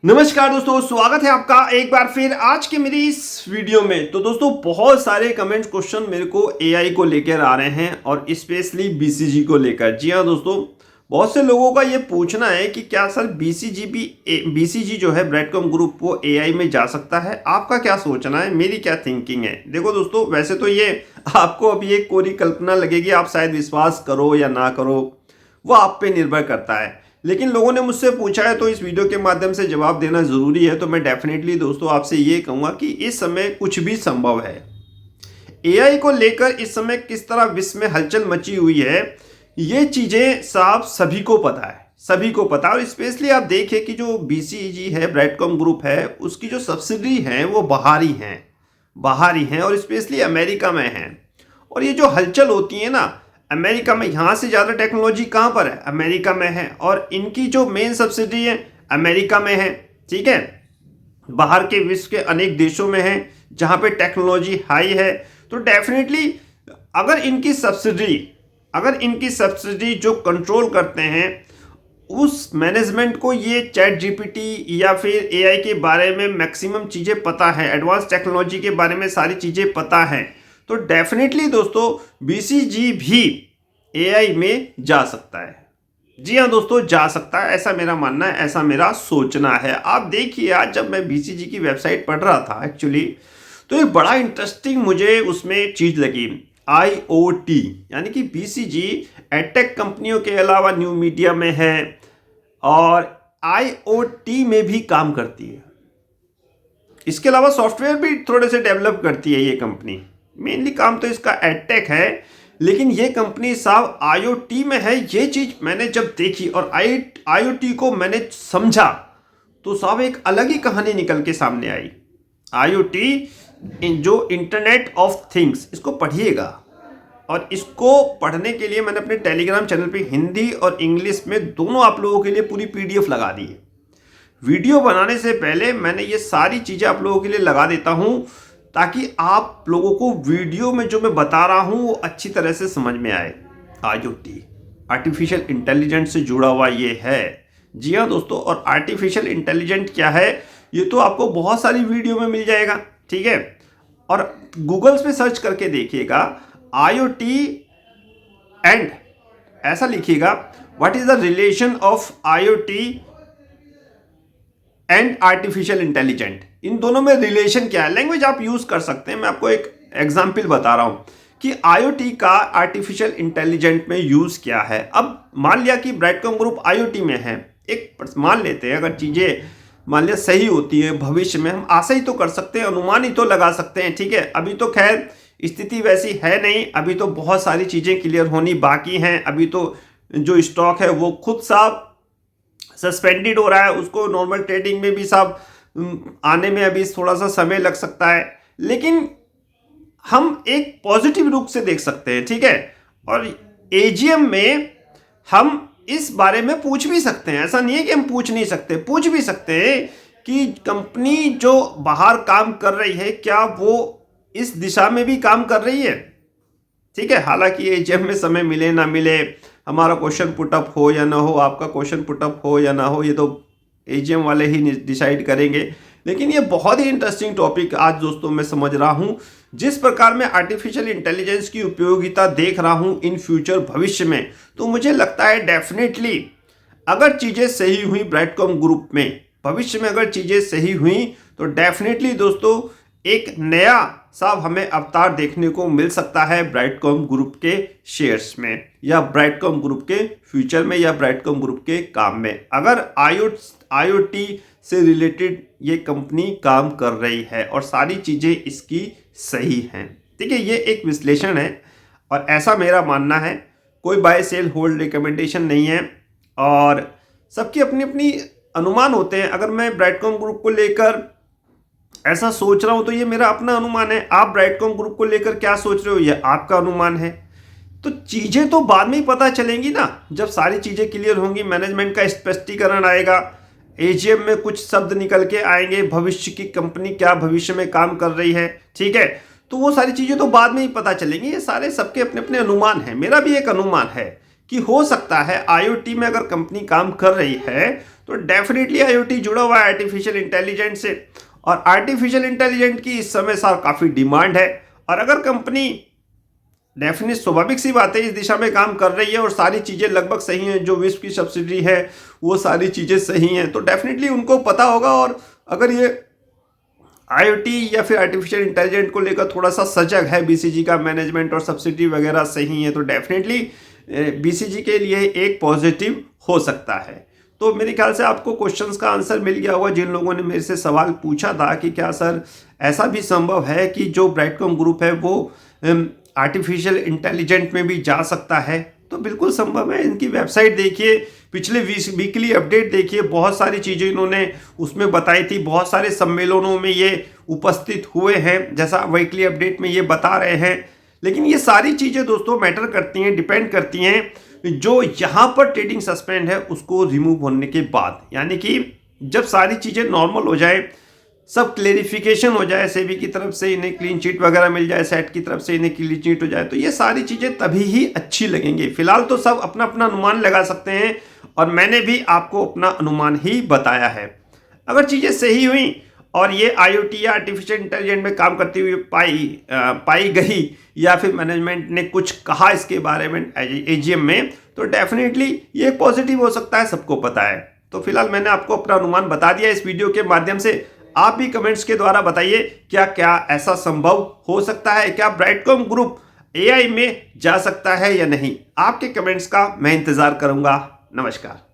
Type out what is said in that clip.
नमस्कार दोस्तों, स्वागत है आपका एक बार फिर आज की मेरी इस वीडियो में। तो दोस्तों बहुत सारे कमेंट क्वेश्चन मेरे को एआई को लेकर आ रहे हैं और स्पेशली बीसीजी को लेकर। जी हाँ दोस्तों, बहुत से लोगों का ये पूछना है कि क्या सर बीसीजी जो है ब्रैडकॉम ग्रुप वो एआई में जा सकता है। आपका क्या सोचना है, मेरी क्या थिंकिंग है। देखो दोस्तों, वैसे तो ये आपको अभी एक कोरी कल्पना लगेगी, आप शायद विश्वास करो या ना करो, वो आप पे निर्भर करता है। लेकिन लोगों ने मुझसे पूछा है तो इस वीडियो के माध्यम से जवाब देना ज़रूरी है। तो मैं डेफिनेटली दोस्तों आपसे ये कहूँगा कि इस समय कुछ भी संभव है। एआई को लेकर इस समय किस तरह विश्व में हलचल मची हुई है, ये चीज़ें साफ सभी को पता है, सभी को पता है। और स्पेशली आप देखिए कि जो बीसीजी है, ब्रैडकॉम ग्रुप है, उसकी जो सब्सिडरी हैं वो बाहरी हैं और स्पेशली अमेरिका में हैं। और ये जो हलचल होती है ना अमेरिका में, यहाँ से ज़्यादा टेक्नोलॉजी कहाँ पर है, अमेरिका में है। और इनकी जो मेन सब्सिडी है अमेरिका में है, ठीक है। बाहर के विश्व के अनेक देशों में है जहाँ पे टेक्नोलॉजी हाई है। तो डेफिनेटली अगर इनकी सब्सिडी जो कंट्रोल करते हैं उस मैनेजमेंट को ये चैट जीपीटी या फिर एआई के बारे में मैक्सिमम चीज़ें पता है, एडवांस टेक्नोलॉजी के बारे में सारी चीज़ें पता है, तो डेफिनेटली दोस्तों बीसीजी भी एआई में जा सकता है। जी हाँ दोस्तों, जा सकता है, ऐसा मेरा मानना है, ऐसा मेरा सोचना है। आप देखिए, आज जब मैं बीसीजी की वेबसाइट पढ़ रहा था एक्चुअली, तो एक बड़ा इंटरेस्टिंग मुझे उसमें चीज़ लगी, आईओटी, यानी कि बीसीजी एडटेक कंपनियों के अलावा न्यू मीडिया में है और आईओटी में भी काम करती है। इसके अलावा सॉफ्टवेयर भी थोड़े से डेवलप करती है ये कंपनी। मेनली काम तो इसका एडटेक है, लेकिन ये कंपनी साहब आईओटी में है। ये चीज़ मैंने जब देखी और आईओटी को मैंने समझा तो साहब एक अलग ही कहानी निकल के सामने आई। आईओटी जो इंटरनेट ऑफ थिंग्स, इसको पढ़िएगा। और इसको पढ़ने के लिए मैंने अपने टेलीग्राम चैनल पे हिंदी और इंग्लिश में दोनों आप लोगों के लिए पूरी पीडीएफ लगा दी है। वीडियो बनाने से पहले मैंने ये सारी चीज़ें आप लोगों के लिए लगा देता हूँ ताकि आप लोगों को वीडियो में जो मैं बता रहा हूँ वो अच्छी तरह से समझ में आए। आईओटी आर्टिफिशियल इंटेलिजेंस से जुड़ा हुआ ये है। जी हाँ दोस्तों, और आर्टिफिशियल इंटेलिजेंट क्या है ये तो आपको बहुत सारी वीडियो में मिल जाएगा, ठीक है। और गूगल्स पे सर्च करके देखिएगा आईओटी एंड ऐसा लिखिएगा, what is the relation of IoT and artificial intelligent. इन दोनों में रिलेशन क्या है, लैंग्वेज आप यूज कर सकते हैं। मैं आपको एक एग्जांपल बता रहा हूं कि आईओटी का आर्टिफिशियल इंटेलिजेंट में यूज क्या है। अब मान लिया कि ब्रैडकॉम ग्रुप आईओटी में है, एक मान लेते हैं अगर चीजें मान लिया सही होती है, भविष्य में हम आशा ही तो कर सकते हैं, अनुमान ही तो लगा सकते हैं, ठीक है। अभी तो खैर स्थिति वैसी है नहीं, अभी तो बहुत सारी चीजें क्लियर होनी बाकी हैं। अभी तो जो स्टॉक है वो खुद साहब सस्पेंडेड हो रहा है, उसको नॉर्मल ट्रेडिंग में भी साहब आने में अभी थोड़ा सा समय लग सकता है। लेकिन हम एक पॉजिटिव रूप से देख सकते हैं, ठीक है। और एजीएम में हम इस बारे में पूछ भी सकते हैं, ऐसा नहीं है कि हम पूछ नहीं सकते, पूछ भी सकते हैं कि कंपनी जो बाहर काम कर रही है क्या वो इस दिशा में भी काम कर रही है, ठीक है। हालांकि एजीएम में समय मिले ना मिले, हमारा क्वेश्चन पुटअप हो या ना हो, आपका क्वेश्चन पुटअप हो या ना हो, ये तो एजीएम वाले ही डिसाइड करेंगे। लेकिन ये बहुत ही इंटरेस्टिंग टॉपिक आज दोस्तों मैं समझ रहा हूँ। जिस प्रकार मैं आर्टिफिशियल इंटेलिजेंस की उपयोगिता देख रहा हूँ इन फ्यूचर भविष्य में, तो मुझे लगता है डेफिनेटली अगर चीज़ें सही हुई ब्रैडकॉम ग्रुप में, भविष्य में अगर चीज़ें सही हुई तो डेफिनेटली दोस्तों एक नया साहब हमें अवतार देखने को मिल सकता है ब्रैडकॉम ग्रुप के शेयर्स में, या ब्रैडकॉम ग्रुप के फ्यूचर में, या ब्रैडकॉम ग्रुप के काम में, अगर आईओटी से रिलेटेड ये कंपनी काम कर रही है और सारी चीज़ें इसकी सही हैं, ठीक है। ये एक विश्लेषण है और ऐसा मेरा मानना है, कोई बाय सेल होल्ड रिकमेंडेशन नहीं है और सबकी अपनी अपनी अनुमान होते हैं। अगर मैं ब्रैडकॉम ग्रुप को लेकर ऐसा सोच रहा हूं तो ये मेरा अपना अनुमान है। आप ब्रैडकॉम ग्रुप को लेकर क्या सोच रहे हो ये आपका अनुमान है। तो चीजें तो बाद में ही पता चलेंगी ना, जब सारी चीजें क्लियर होंगी, मैनेजमेंट का स्पष्टीकरण आएगा, एजीएम में कुछ शब्द निकल के आएंगे, भविष्य की कंपनी क्या भविष्य में काम कर रही है, ठीक है। तो वो सारी चीजें तो बाद में ही पता चलेंगी। ये सारे सबके अपने अपने अनुमान है, मेरा भी एक अनुमान है कि हो सकता है आईओटी में अगर कंपनी काम कर रही है तो डेफिनेटली आईओटी जुड़ा हुआ है आर्टिफिशियल इंटेलिजेंस से, और आर्टिफिशियल इंटेलिजेंट की इस समय काफ़ी डिमांड है। और अगर कंपनी डेफिनेट स्वाभाविक सी बात है इस दिशा में काम कर रही है और सारी चीज़ें लगभग सही हैं, जो विश्व की सब्सिडी है वो सारी चीज़ें सही हैं, तो डेफिनेटली उनको पता होगा। और अगर ये आईओटी या फिर आर्टिफिशियल इंटेलिजेंट को लेकर थोड़ा सा सजग है, बीसीजी का मैनेजमेंट और सब्सिडी वगैरह सही है, तो डेफिनेटली बीसीजी के लिए एक पॉजिटिव हो सकता है। तो मेरे ख्याल से आपको क्वेश्चंस का आंसर मिल गया होगा जिन लोगों ने मेरे से सवाल पूछा था कि क्या सर ऐसा भी संभव है कि जो ब्राइटकॉम ग्रुप है वो आर्टिफिशियल इंटेलिजेंट में भी जा सकता है। तो बिल्कुल संभव है। इनकी वेबसाइट देखिए, पिछले वीकली अपडेट देखिए, बहुत सारी चीज़ें इन्होंने उसमें बताई थी, बहुत सारे सम्मेलनों में ये उपस्थित हुए हैं, जैसा वीकली अपडेट में ये बता रहे हैं। लेकिन ये सारी चीज़ें दोस्तों मैटर करती हैं, डिपेंड करती हैं जो यहाँ पर ट्रेडिंग सस्पेंड है उसको रिमूव होने के बाद, यानी कि जब सारी चीज़ें नॉर्मल हो जाए, सब क्लेरिफिकेशन हो जाए, सेबी की तरफ से इन्हें क्लीन चिट वगैरह मिल जाए, सेट की तरफ से इन्हें क्लीन चिट हो जाए, तो ये सारी चीज़ें तभी ही अच्छी लगेंगी। फिलहाल तो सब अपना अपना अनुमान लगा सकते हैं और मैंने भी आपको अपना अनुमान ही बताया है। अगर चीज़ें सही हुई और ये आईओटी या आर्टिफिशियल इंटेलिजेंट में काम करती हुई पाई गई या फिर मैनेजमेंट ने कुछ कहा इसके बारे में एजीएम में, तो डेफिनेटली ये पॉजिटिव हो सकता है, सबको पता है। तो फिलहाल मैंने आपको अपना अनुमान बता दिया इस वीडियो के माध्यम से। आप भी कमेंट्स के द्वारा बताइए क्या क्या ऐसा संभव हो सकता है, क्या ब्राइटकॉम ग्रुप एआई में जा सकता है या नहीं। आपके कमेंट्स का मैं इंतजार करूंगा। नमस्कार।